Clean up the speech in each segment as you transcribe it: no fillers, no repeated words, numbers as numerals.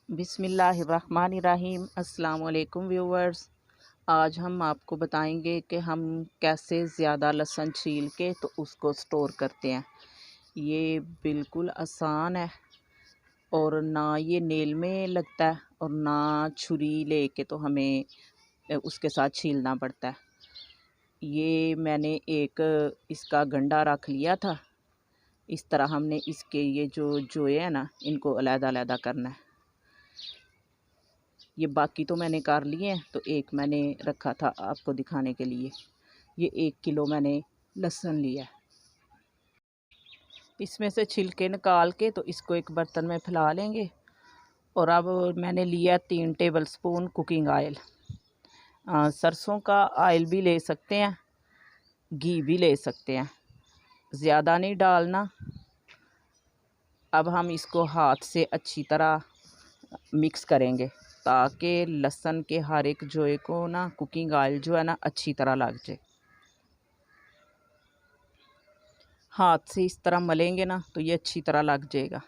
बिस्मिल्लाहिर्रहमानिर्रहीम। अस्सलाम वालेकुम व्यूवर्स। आज हम आपको बताएंगे कि हम कैसे ज़्यादा लहसुन छील के तो उसको स्टोर करते हैं। ये बिल्कुल आसान है और ना ये नेल में लगता है और ना छुरी लेके तो हमें उसके साथ छीलना पड़ता है। ये मैंने एक इसका गंडा रख लिया था। इस तरह हमने इसके ये जो जोए हैं ना, इनको अलग-अलग करना है। ये बाकी तो मैंने कर लिए हैं, तो एक मैंने रखा था आपको दिखाने के लिए। ये 1 किलो मैंने लहसुन लिया है। इसमें से छिलके निकाल के तो इसको एक बर्तन में फैला लेंगे। और अब मैंने लिया 3 टेबलस्पून कुकिंग ऑयल। सरसों का ऑयल भी ले सकते हैं, घी भी ले सकते हैं, ज़्यादा नहीं डालना। अब हम इसको हाथ से अच्छी तरह मिक्स करेंगे ताकि लहसुन के हर एक जोए को ना कुकिंग ऑयल जो है ना अच्छी तरह लग जाए। हाथ से इस तरह मलेंगे ना तो ये अच्छी तरह लग जाएगा।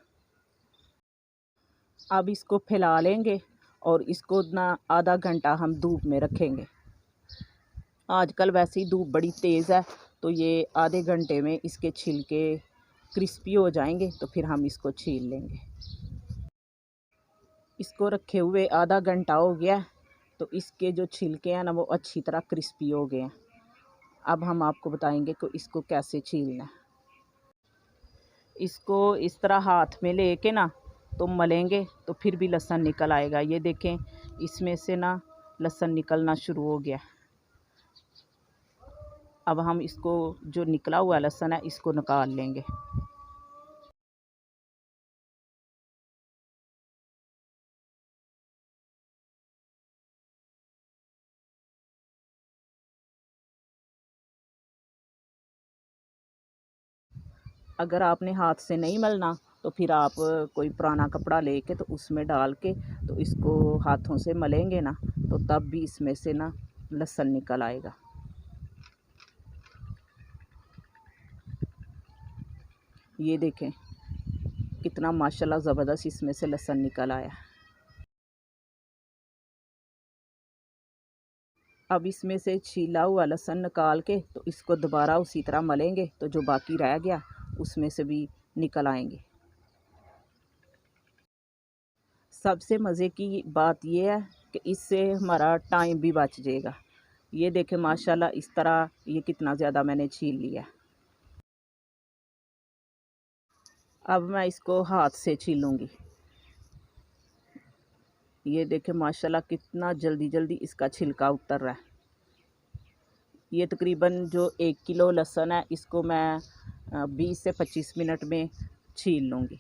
अब इसको फैला लेंगे और इसको ना आधा घंटा हम धूप में रखेंगे। आजकल वैसे ही धूप बड़ी तेज़ है, तो ये आधे घंटे में इसके छिलके क्रिस्पी हो जाएंगे, तो फिर हम इसको छील लेंगे। इसको रखे हुए आधा घंटा हो गया, तो इसके जो छिलके हैं ना वो अच्छी तरह क्रिस्पी हो गए हैं। अब हम आपको बताएंगे कि इसको कैसे छीलना है। इसको इस तरह हाथ में लेके ना तो मलेंगे तो फिर भी लहसुन निकल आएगा। ये देखें, इसमें से ना लहसुन निकलना शुरू हो गया। अब हम इसको जो निकला हुआ लहसुन है इसको निकाल लेंगे। अगर आपने हाथ से नहीं मलना तो फिर आप कोई पुराना कपड़ा लेके तो उसमें डाल के तो इसको हाथों से मलेंगे ना, तो तब भी इसमें से ना लहसुन निकल आएगा। ये देखें कितना माशाल्लाह ज़बरदस्त इसमें से लहसुन निकल आया। अब इसमें से छीला हुआ लहसुन निकाल के तो इसको दोबारा उसी तरह मलेंगे, तो जो बाकी रह गया उसमें से भी निकल आएंगे। सबसे मज़े की बात यह है कि इससे हमारा टाइम भी बच जाएगा। ये देखें माशाल्लाह इस तरह ये कितना ज़्यादा मैंने छील लिया। अब मैं इसको हाथ से छीलूँगी। ये देखें माशाल्लाह कितना जल्दी जल्दी इसका छिलका उतर रहा है। ये तकरीबन जो 1 किलो लहसुन है इसको मैं 20 से 25 मिनट में छील लूँगी।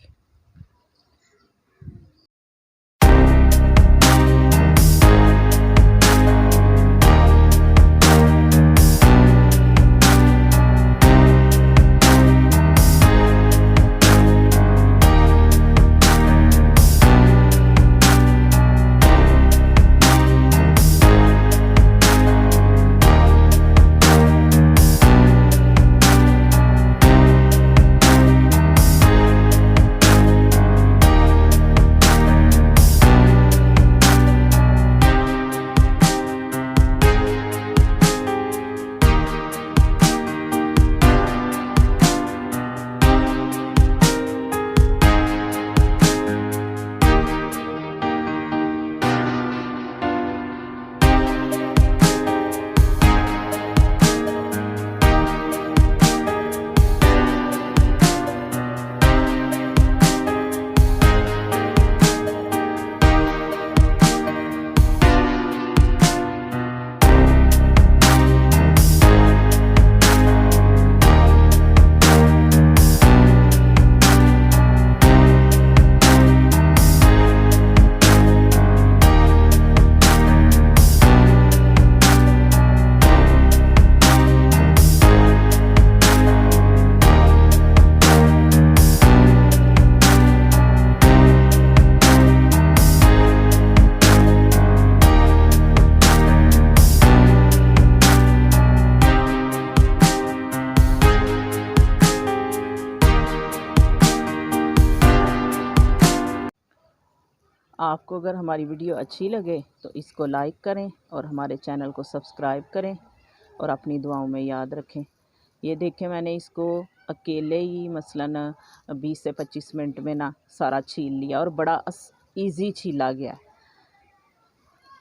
आपको अगर हमारी वीडियो अच्छी लगे तो इसको लाइक करें और हमारे चैनल को सब्सक्राइब करें और अपनी दुआओं में याद रखें। ये देखें, मैंने इसको अकेले ही मसलन 20 से 25 मिनट में ना सारा छील लिया और बड़ा इजी छीला गया।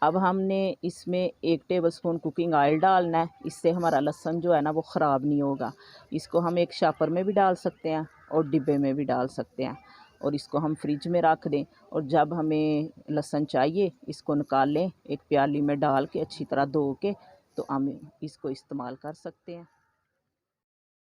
अब हमने इसमें 1 टेबलस्पून कुकिंग ऑयल डालना है। इससे हमारा लहसुन जो है ना वो ख़राब नहीं होगा। इसको हम एक शापर में भी डाल सकते हैं और डिब्बे में भी डाल सकते हैं और इसको हम फ्रिज में रख दें और जब हमें लहसुन चाहिए इसको निकाल लें, एक प्याली में डाल के अच्छी तरह धो के, तो हम इसको इस्तेमाल कर सकते हैं।